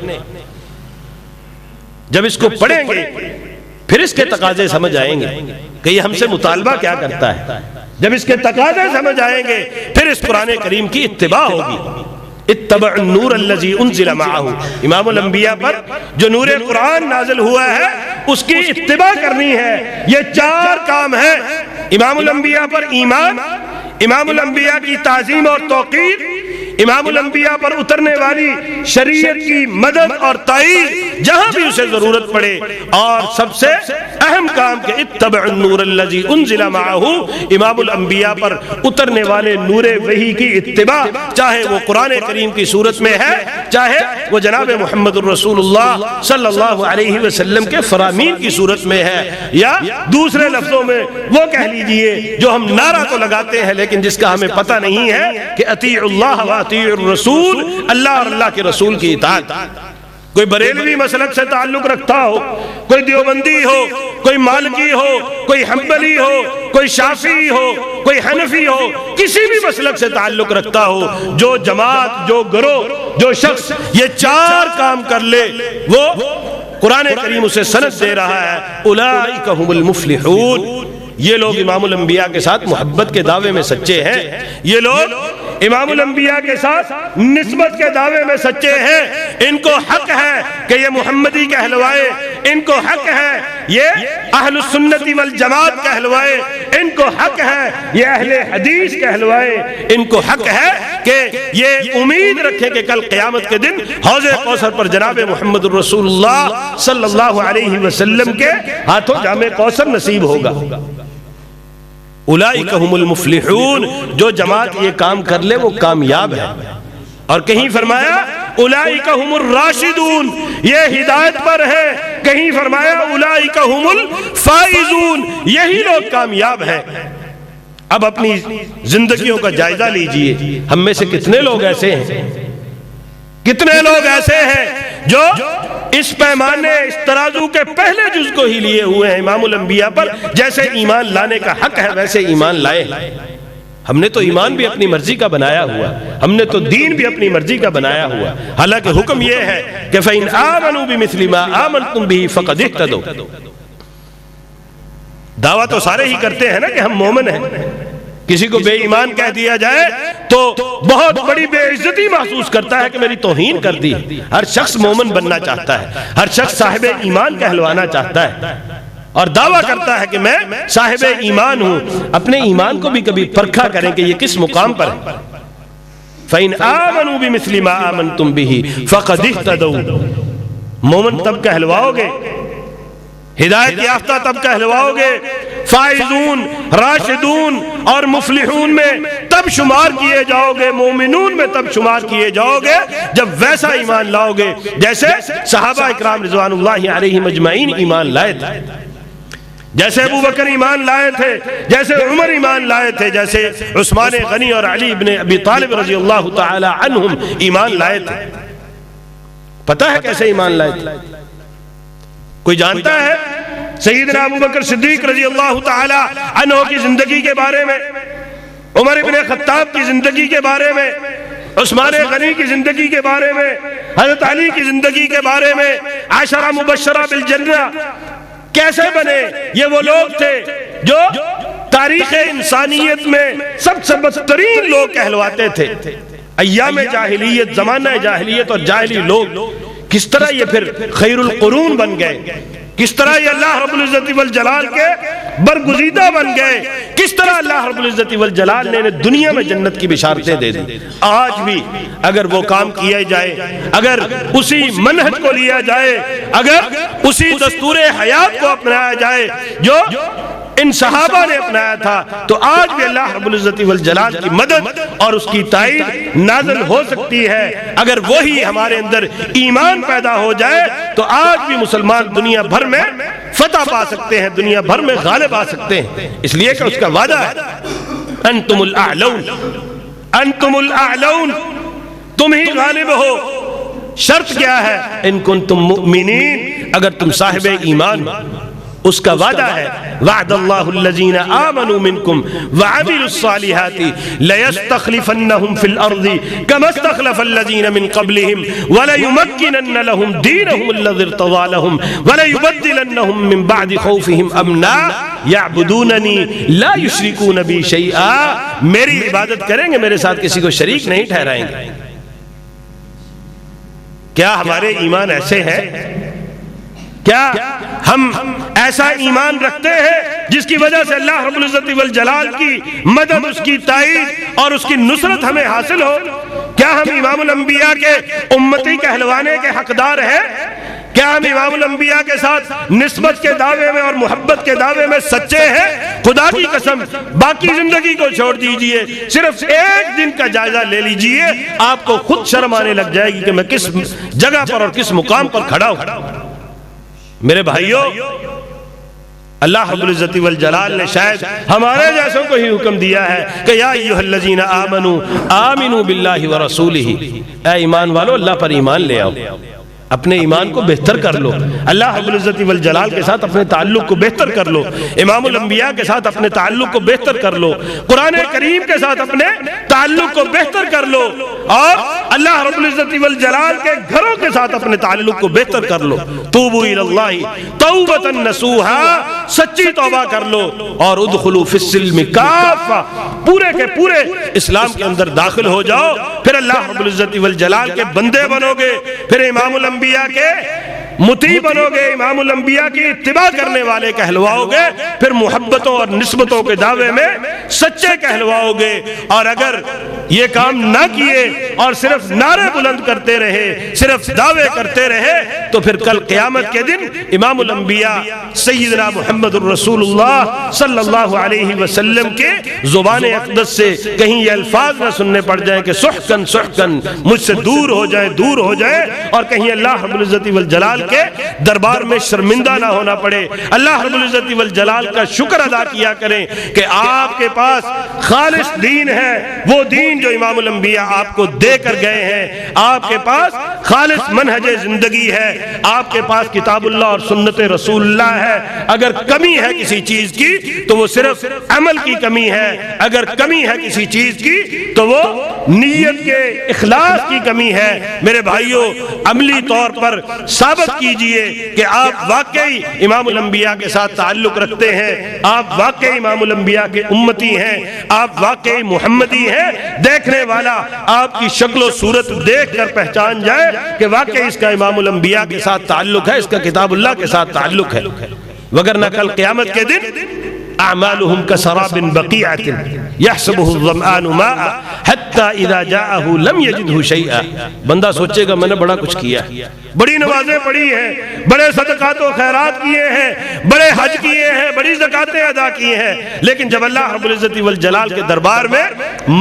جب اس کو پڑھیں گے پھر اس کے تقاضے سمجھ آئیں گے کہ یہ ہم سے مطالبہ کیا کرتا ہے. جب اس کے تقاضے سمجھ آئیں گے پھر اس قرآن کریم کی اتباع ہوگی. اتبع النور الذی انزل معہ، امام الانبیاء پر جو نور قرآن نازل ہوا ہے اس کی اتباع کرنی ہے۔ یہ 4 کام ہیں، امام الانبیاء پر ایمان، امام الانبیاء کی تعظیم اور توقیر، امام الانبیاء پر اترنے والی شریعت کی مدد اور تائید جہاں بھی اسے ضرورت پڑے، اور سب سے اہم کام کہ اتبع النور الذی انزل معہ، امام الانبیاء پر اترنے والے نور وحی کی اتباع، چاہے وہ قرآن کریم کی صورت میں ہے، چاہے وہ جناب محمد الرسول اللہ صلی اللہ علیہ وسلم کے فرامین کی صورت میں ہے، یا دوسرے لفظوں میں وہ کہہ لیجئے جو ہم نعرہ تو لگاتے ہیں لیکن جس کا ہمیں پتہ نہیں ہے کہ اطیعوا اللہ و اطیعوا الرسول، اللہ اور اللہ کے رسول کی اطاعت۔ کوئی بریلوی مسلک سے تعلق رکھتا ہو، کوئی دیوبندی ہو، کوئی مالکی ہو، کوئی حنبلی ہو، کوئی شافعی ہو، کوئی حنفی ہو، کسی بھی مسلک سے تعلق رکھتا ہو، جو جماعت، جو گروہ، جو شخص یہ 4 کام کر لے وہ قرآن کریم اسے سند دے رہا ہے، اولئک هم المفلحون۔ یہ لوگ امام الانبیاء کے ساتھ محبت کے دعوے میں سچے ہیں، یہ لوگ امام الانبیاء کے ساتھ نسبت کے دعوے میں سچے ہیں، ان کو حق ہے کہ یہ محمدی کہلوائے، ان کو حق ہے یہ اہل السنت والجماعت کہلوائے، ان کو حق ہے یہ اہل حدیث کہلوائے، ان کو حق ہے کہ یہ امید رکھیں کہ کل قیامت کے دن حوض کوثر پر جناب محمد الرسول اللہ صلی اللہ علیہ وسلم کے ہاتھوں جام کوثر نصیب ہوگا۔ اولئک هم المفلحون، جو جماعت یہ کام کر لے وہ کامیاب ہے۔ اور کہیں فرمایا اولئک هم الراشدون، یہ ہدایت پر ہے، کہیں فرمایا اولئک هم الفائزون، یہی لوگ کامیاب ہیں۔ اب اپنی زندگیوں کا جائزہ لیجئے، ہم میں سے کتنے لوگ ایسے ہیں، کتنے لوگ ایسے ہیں جو اس پیمانے، اس ترازو کے پہلے جز کو ہی لیے ہوئے ہیں امام الانبیاء پر، جیسے ایمان لانے کا حق ہے ویسے ایمان لائے۔ ہم نے تو ایمان بھی اپنی مرضی کا بنایا ہوا، ہم نے تو دین بھی اپنی مرضی کا بنایا ہوا، حالانکہ حکم یہ ہے کہ فَإِنْ آمَنُوا بِمِثْلِ مَا آمَنْتُمْ بِهِ فَقَدْ اهْتَدَوْا۔ دعویٰ تو سارے ہی کرتے ہیں نا کہ ہم مومن ہیں، کسی کو بے ایمان کہہ دیا جائے تو بہت بڑی بے عزتی محسوس کرتا ہے کہ میری توہین کر دی۔ ہر شخص مومن بننا چاہتا ہے، ہر شخص صاحب ایمان کہلوانا چاہتا ہے اور دعویٰ کرتا ہے کہ میں صاحب ایمان ہوں۔ اپنے ایمان کو بھی کبھی پرکھا کریں کہ یہ کس مقام پر ہے۔ فَإِنْ آمَنُوا بِمِثْلِ مَا آمَنْتُمْ بِهِ فَقَدْ اهْتَدَوْا، مومن تب کہلواؤ گے، ہدایت یافتہ تب کہلواؤ گے، فائزون، راشدون اور مفلحون میں تب شمار کیے جاؤ گے، مومنون میں تب شمار کیے جاؤ گے جب ویسا ایمان لاؤ گے جیسے صحابہ اکرام رضوان اللہ علیہم اجمعین ایمان لائے تھے، جیسے ابو بکر ایمان لائے تھے، جیسے عمر ایمان لائے تھے، جیسے عثمان غنی اور علی بن ابی طالب رضی اللہ تعالی عنہم ایمان لائے تھے۔ پتہ ہے کیسے ایمان لائے تھے؟ کوئی جانتا ہے سیدنا ابو بکر صدیق رضی اللہ تعالی عنہ کی زندگی کے بارے میں، عمر ابن خطاب کی زندگی کے بارے میں، عثمان غنی کی زندگی کے بارے میں، حضرت علی کی زندگی کے بارے میں، عشرہ مبشرہ بالجنہ کیسے بنے؟ یہ وہ لوگ تھے جو تاریخ انسانیت میں سب سے بدترین لوگ کہلواتے تھے۔ ایام جاہلیت، زمانہ جاہلیت اور جاہلی لوگ کس طرح یہ پھر خیر القرون بن گئے، کس طرح یہ اللہ رب العزت والجلال کے برگزیدہ بن گئے، کس طرح اللہ رب العزت والجلال نے دنیا میں جنت کی بشارتیں دے دی۔ آج بھی اگر وہ کام کیا جائے، اگر اسی منہج کو لیا جائے، اگر اسی دستور حیات کو اپنایا جائے جو ان صحابہ نے اپنایا تھا، تو آج بھی اللہ رب العزت والجلال کی مدد اور اس کی تائید نازل ہو سکتی ہے۔ اگر وہی ہمارے اندر ایمان پیدا ہو جائے تو آج بھی مسلمان دنیا بھر میں فتح پا سکتے ہیں، دنیا بھر میں غالب آ سکتے ہیں، اس لیے کہ اس کا وعدہ ہے انتم الاعلون، انتم الاعلون، تم ہی غالب ہو۔ شرط کیا ہے؟ ان کنتم مؤمنین، اگر تم صاحب ایمان، اس کا وعدہ ہے وعد اللہ الذین آمنوا منکم وعملوا الصالحات لیستخلفنہم فی الارض کما استخلف الذین من قبلہم وليمکنن لهم دینہم الذی ارتضی لهم وليبدلنہم من بعد خوفہم امنا یعبدوننی لا یشرکون بی شیئا، میری عبادت کریں گے، میرے ساتھ کسی کو شریک نہیں ٹھہرائیں گے۔ کیا ہمارے ایمان ایسے ہیں؟ کیا ہم ایسا ایمان رکھتے ہیں جس کی وجہ سے اللہ رب العزت والجلال کی مدد، اس کی تائید اور اس کی نصرت ہمیں حاصل ہو؟ کیا ہم امام الانبیاء کے امتی کہلوانے کے حقدار ہیں؟ کیا ہم امام الانبیاء کے ساتھ نسبت کے دعوے میں اور محبت کے دعوے میں سچے ہیں؟ خدا کی قسم باقی زندگی کو چھوڑ دیجئے، صرف ایک دن کا جائزہ لے لیجئے، آپ کو خود شرم آنے لگ جائے گی کہ میں کس جگہ پر اور کس مقام پر کھڑا ہوں۔ میرے بھائیوں، اللہ رب العزت والجلال نے شاید ہمارے جیسوں کو ہی حکم دیا ہے کہ یا ایھا الذین آمنوا آمنوا باللہ ورسولہ، اے ایمان والو اللہ پر ایمان لے آؤ، اپنے ایمان کو بہتر کر لو، اللہ رب العزت والجلال کے ساتھ اپنے تعلق کو بہتر کر لو، امام الانبیاء کے ساتھ اپنے تعلق کو بہتر کر لو، قرآن کریم کے ساتھ اپنے تعلق کو بہتر کر لو، اور اللہ رب العزت والجلال کے گھروں کے ساتھ اپنے تعلق کو بہتر کر لو۔ توبوا الی اللہ توبۃ نصوحا، سچی توبہ کر لو، اور ادخلوا فی السلم کافہ، پورے کے پورے اسلام کے اندر داخل ہو جاؤ، پھر اللہ رب العزت والجلال کے بندے بنو گے، پھر امام الانبیاء کے مطیع بنو گے، امام الانبیاء کی اتباع کرنے والے کہلواؤ گے، پھر محبتوں اور نسبتوں کے دعوے میں سچے کہلواؤ گے۔ اور اگر یہ کام نہ کیے اور صرف نعرے بلند کرتے رہے، صرف دعوے کرتے رہے، تو پھر کل قیامت کے دن امام الانبیاء سیدنا محمد الرسول اللہ صلی اللہ علیہ وسلم کے زبان اقدس سے کہیں یہ الفاظ نہ سننے پڑ جائیں کہ سحقن سحقن، مجھ سے دور ہو جائے دور ہو جائے، اور کہیں اللہ رب العزت والجلال کے دربار میں شرمندہ نہ ہونا پڑے۔ اللہ رب العزت والجلال کا شکر ادا کیا کریں کہ آپ کے پاس خالص دین ہے، وہ دین جو امام الانبیاء آپ کو دے کر گئے ہیں، آپ کے پاس خالص منہج زندگی ہے، آپ کے پاس کتاب اللہ اور سنت رسول اللہ ہے۔ اگر کمی ہے کسی چیز کی تو وہ صرف عمل کی کمی ہے، اگر کمی ہے کسی چیز کی تو وہ نیت کے اخلاص کی کمی ہے۔ میرے بھائیوں، عملی طور پر ثابت کیجئے کہ آپ واقعی امام الانبیاء کے ساتھ تعلق رکھتے ہیں، آپ واقعی امام الانبیاء کے امتی ہیں، آپ واقعی محمدی ہیں۔ دیکھنے والا آپ کی شکل و صورت دیکھ کر پہچان جائے کہ واقعی اس کا امام الانبیاء کے ساتھ تعلق ہے، اس کا کتاب اللہ کے ساتھ تعلق ہے، وگرنہ کل قیامت کے دن اعمالهم كسراب بقيعة يحسبه الظمآن ماء حتى اذا جاءه لم يجده شيئا۔ بندہ سوچے گا میں نے بڑا کچھ کیا، بڑی نمازیں پڑھی ہیں، بڑے صدقات و خیرات کیے ہیں، بڑے حج کیے ہیں، بڑی زکاتیں ادا کی ہیں، لیکن جب اللہ رب العزت والجلال کے دربار میں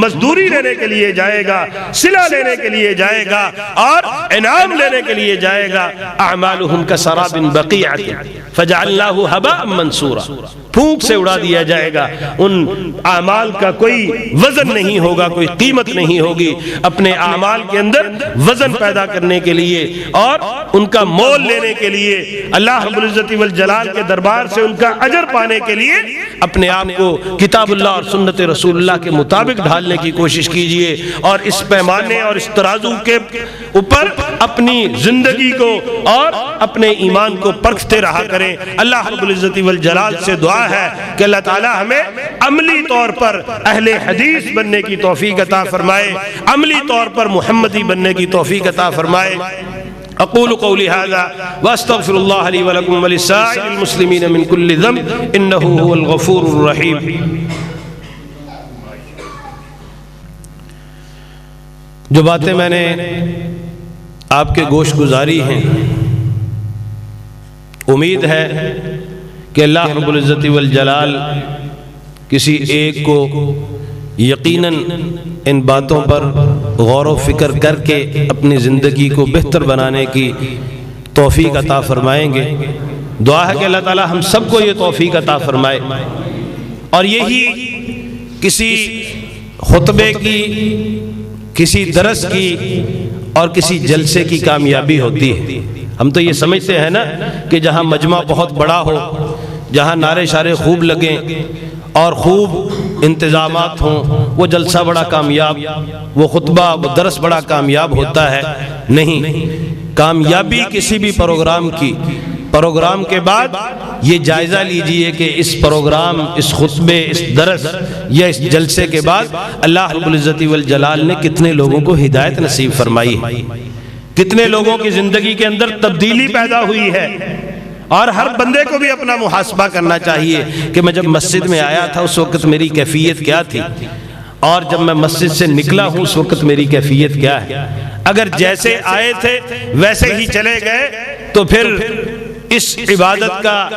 مزدوری لینے کے لیے جائے گا، صلہ لینے کے لیے جائے گا، اور انعام لینے کے لیے جائے گا، اعمالهم كسراب بقيعة فجعلناه هباء منثورا، پھونک سے اڑا دیا جائے گا۔ ان اعمال کا کوئی وزن نہیں ہوگا، کوئی قیمت نہیں ہوگی۔ اپنے اعمال کے اندر وزن پیدا کرنے کے لیے اور ان کا مول لینے کے لیے، اللہ رب العزت والجلال کے دربار سے ان کا اجر پانے کے لیے اپنے آپ کو کتاب اللہ اور سنت رسول اللہ کے مطابق ڈھالنے کی کوشش کیجئے، اور اس پیمانے اور اس ترازو کے اوپر اپنی زندگی کو اور اپنے ایمان کو پرکھتے رہا کریں۔ اللہ رب العزت والجلال سے دعا ہے کہ اللہ تعالی ہمیں عملی طور پر اہل حدیث بننے کی توفیق عطا فرمائے، عملی طور پر محمدی بننے کی توفیق عطا فرمائے۔ اقول قولی ھذا واستغفر اللہ لی ولکم ولسائر المسلمین من کل ذنب انہ هو الغفور الرحیم۔ جو باتیں میں نے آپ کے گوش گزاری ہیں، امید ہے کہ اللہ رب العزت والجلال کسی ایک کو یقیناً ان باتوں پر غور و فکر کر کے اپنی زندگی کو بہتر بنانے کی توفیق عطا فرمائیں گے۔ دعا ہے کہ اللہ تعالی ہم سب کو یہ توفیق عطا فرمائے، اور یہی کسی خطبے کی، کسی درس کی اور کسی جلسے کی کامیابی ہوتی ہے۔ ہم تو یہ سمجھتے ہیں نا کہ جہاں مجمع بہت بڑا ہو، جہاں نعرے شارے خوب لگیں اور خوب انتظامات ہوں، وہ جلسہ بڑا کامیاب، وہ خطبہ وہ درس بڑا کامیاب ہوتا ہے۔ نہیں، کامیابی کسی بھی پروگرام کے بعد یہ جائزہ لیجئے کہ اس پروگرام، اس خطبے، اس درس یا اس جلسے کے بعد اللہ رب العزت والجلال نے کتنے لوگوں کو ہدایت نصیب فرمائی ہے، کتنے لوگوں کی زندگی کے اندر تبدیلی پیدا ہوئی ہے، اور ہر بندے کو بھی اپنا محاسبہ کرنا چاہیے کہ میں جب مسجد میں آیا تھا اس وقت میری کیفیت کیا تھی، اور جب میں مسجد سے نکلا ہوں اس وقت میری کیفیت کیا ہے۔ اگر جیسے آئے تھے ویسے ہی چلے گئے تو پھر اس عبادت کا،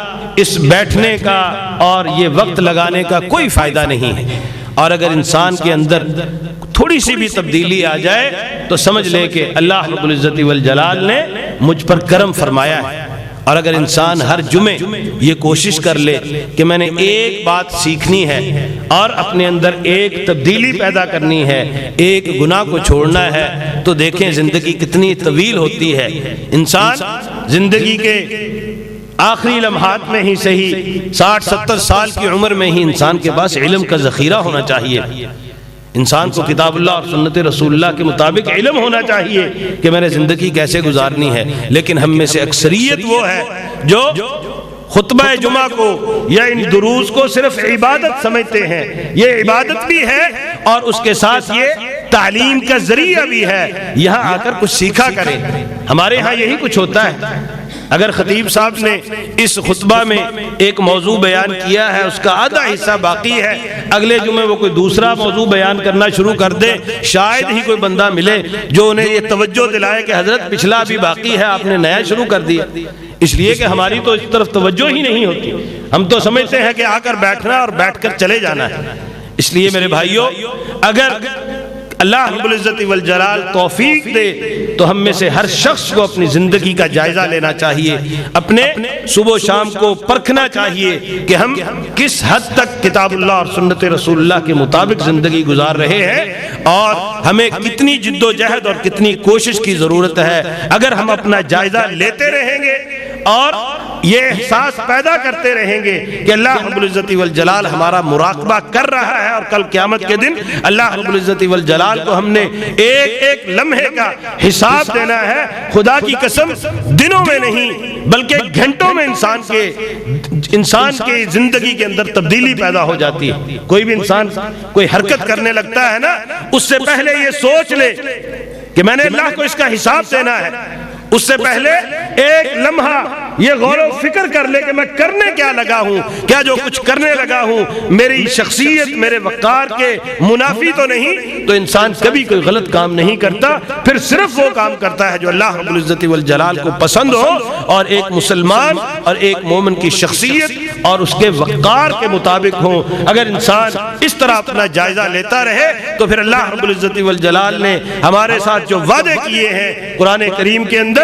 اس بیٹھنے کا اور یہ وقت لگانے کا کوئی فائدہ نہیں ہے۔ اور اگر انسان کے اندر تھوڑی سی بھی تبدیلی آ جائے تو سمجھ لے کہ اللہ رب العزت والجلال نے مجھ پر کرم فرمایا ہے۔ اور اگر انسان ہر جمعے یہ کوشش کر لے کہ میں نے ایک بات سیکھنی ہے اور اپنے اندر ایک تبدیلی پیدا کرنی ہے، ایک گناہ کو چھوڑنا ہے، تو دیکھیں زندگی کتنی طویل ہوتی ہے۔ انسان زندگی کے آخری لمحات میں ہی صحیح 60-70 سال کی عمر میں ہی انسان کے پاس علم کا ذخیرہ ہونا چاہیے۔ انسان کو کتاب اللہ اور سنت رسول اللہ کے مطابق علم ہونا چاہیے کہ میں نے زندگی کیسے گزارنی ہے۔ لیکن ہم میں سے اکثریت وہ ہے جو خطبہ جمعہ کو یا ان دروس کو صرف عبادت سمجھتے ہیں۔ یہ عبادت بھی ہے اور اس کے ساتھ یہ تعلیم کا ذریعہ بھی ہے، یہاں آ کر کچھ سیکھا کریں۔ ہمارے ہاں یہی کچھ ہوتا ہے۔ اگر خطیب صاحب نے اس خطبہ میں ایک موضوع بیان کیا ہے، اس کا آدھا حصہ باقی ہے، اگلے جمعے وہ کوئی دوسرا موضوع بیان کرنا شروع کر دے، شاید ہی کوئی بندہ ملے جو انہیں یہ توجہ دلائے کہ حضرت پچھلا بھی باقی ہے، آپ نے نیا شروع کر دیا۔ اس لیے کہ ہماری تو اس طرف توجہ ہی نہیں ہوتی، ہم تو سمجھتے ہیں کہ آ کر بیٹھنا اور بیٹھ کر چلے جانا ہے۔ اس لیے میرے بھائیوں، اگر اللہ رب العزت والجلال توفیق دے تو ہم میں سے ہر شخص کو اپنی زندگی کا جائزہ لینا چاہیے، اپنے صبح و شام کو پرکھنا چاہیے کہ ہم کس حد تک کتاب اللہ اور سنت رسول اللہ کے مطابق زندگی گزار رہے ہیں، اور ہمیں کتنی جد و جہد اور کتنی کوشش کی ضرورت ہے۔ اگر ہم اپنا جائزہ لیتے رہیں گے اور یہ احساس پیدا کرتے رہیں گے کہ اللہ رب العزت والجلال ہمارا مراقبہ کر رہا ہے، اور کل قیامت کے دن اللہ رب العزت والجلال کو ہم نے ایک ایک لمحے کا حساب دینا ہے، خدا کی قسم دنوں میں نہیں بلکہ گھنٹوں میں انسان کے زندگی کے اندر تبدیلی پیدا ہو جاتی ہے۔ کوئی بھی انسان کوئی حرکت کرنے لگتا ہے نا، اس سے پہلے یہ سوچ لے کہ میں نے اللہ کو اس کا حساب دینا ہے، اس سے پہلے ایک لمحہ یہ غور و فکر کر لے کہ میں کرنے کیا لگا ہوں، کیا جو کچھ کرنے لگا ہوں میری شخصیت، میرے وقار کے منافی تو نہیں۔ تو انسان کبھی کوئی غلط کام نہیں کرتا، پھر صرف وہ کام کرتا ہے جو اللہ رب العزت والجلال کو پسند ہو، اور ایک مسلمان اور ایک مومن کی شخصیت اور اس کے وقار کے مطابق ہو۔ اگر انسان اس طرح اپنا جائزہ لیتا رہے تو پھر اللہ رب العزت والجلال نے ہمارے ساتھ جو وعدے کیے ہیں قرآن کریم کے اندر،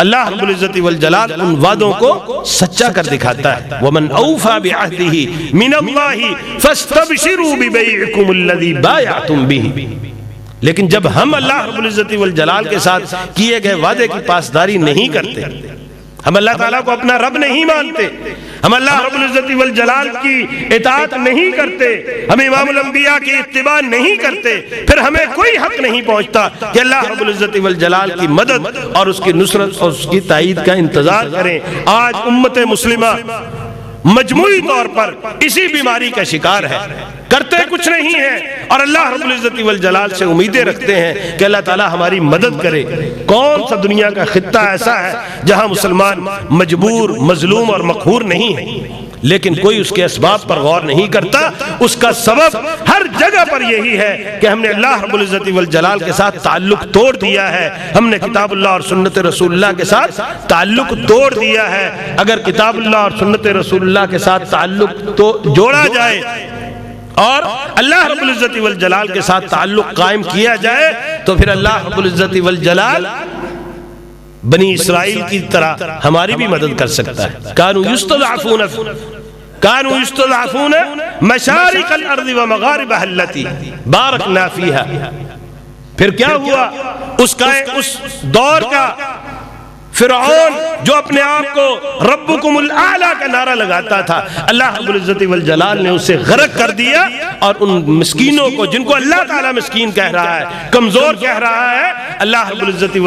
اللہ رب العزت والجلال ان وعدوں کو سچا کر دکھاتا ہے۔ وَمَنْ أَوْفَى بِعَهْدِهِ مِنَ اللَّهِ فَاسْتَبْشِرُوا بِبَيْعِكُمُ الَّذِي بَايَعْتُمْ بِهِ۔ لیکن جب ہم اللہ رب العزت والجلال کے ساتھ کیے گئے وعدے کی پاسداری نہیں کرتے، ہم اللہ تعالیٰ کو اپنا رب نہیں مانتے، ہم اللہ رب العزت والجلال کی اطاعت نہیں کرتے، ہم امام الانبیاء کی اتباع نہیں کرتے، پھر ہمیں کوئی حق نہیں پہنچتا کہ اللہ رب العزت والجلال کی مدد اور اس کی نصرت اور اس کی تائید کا انتظار کریں۔ آج امت مسلمہ مجموعی طور پر اسی بیماری کا شکار ہے، کرتے کچھ نہیں ہیں اور اللہ رب العزت والجلال سے امیدیں رکھتے ہیں کہ اللہ تعالی ہماری مدد کرے۔ کون سا دنیا کا خطہ ایسا ہے جہاں مسلمان مجبور، مظلوم اور مقہور نہیں ہے؟ لیکن کوئی اس کے اسباب پر غور نہیں کرتا۔ اس کا سبب ہر جگہ پر یہی ہے کہ ہم نے اللہ رب العزت والجلال کے ساتھ تعلق توڑ دیا ہے، ہم نے کتاب اللہ اور سنت رسول اللہ کے ساتھ تعلق توڑ دیا ہے۔ اگر کتاب اللہ اور سنت رسول اللہ کے ساتھ تعلق تو جوڑا جائے اور اللہ رب العزت والجلال کے ساتھ تعلق قائم کیا جائے تو پھر اللہ رب العزت والجلال بنی اسرائیل کی طرح ہماری بھی مدد کر سکتا ہے۔ کانوا یستضعفون مشارق الارض ومغاربها التي بارکنا فیہا۔ پھر کیا ہوا؟ اس دور کا فرعون جو اپنے آپ کو ربکم الاعلی کا نعرہ لگاتا تھا، اللہ رب العزت والجلال نے اسے غرق کر دیا، اور ان مسکینوں کو جن کو اللہ تعالیٰ مسکین کہہ رہا ہے، کمزور کہہ رہا ہے، اللہ رب العزت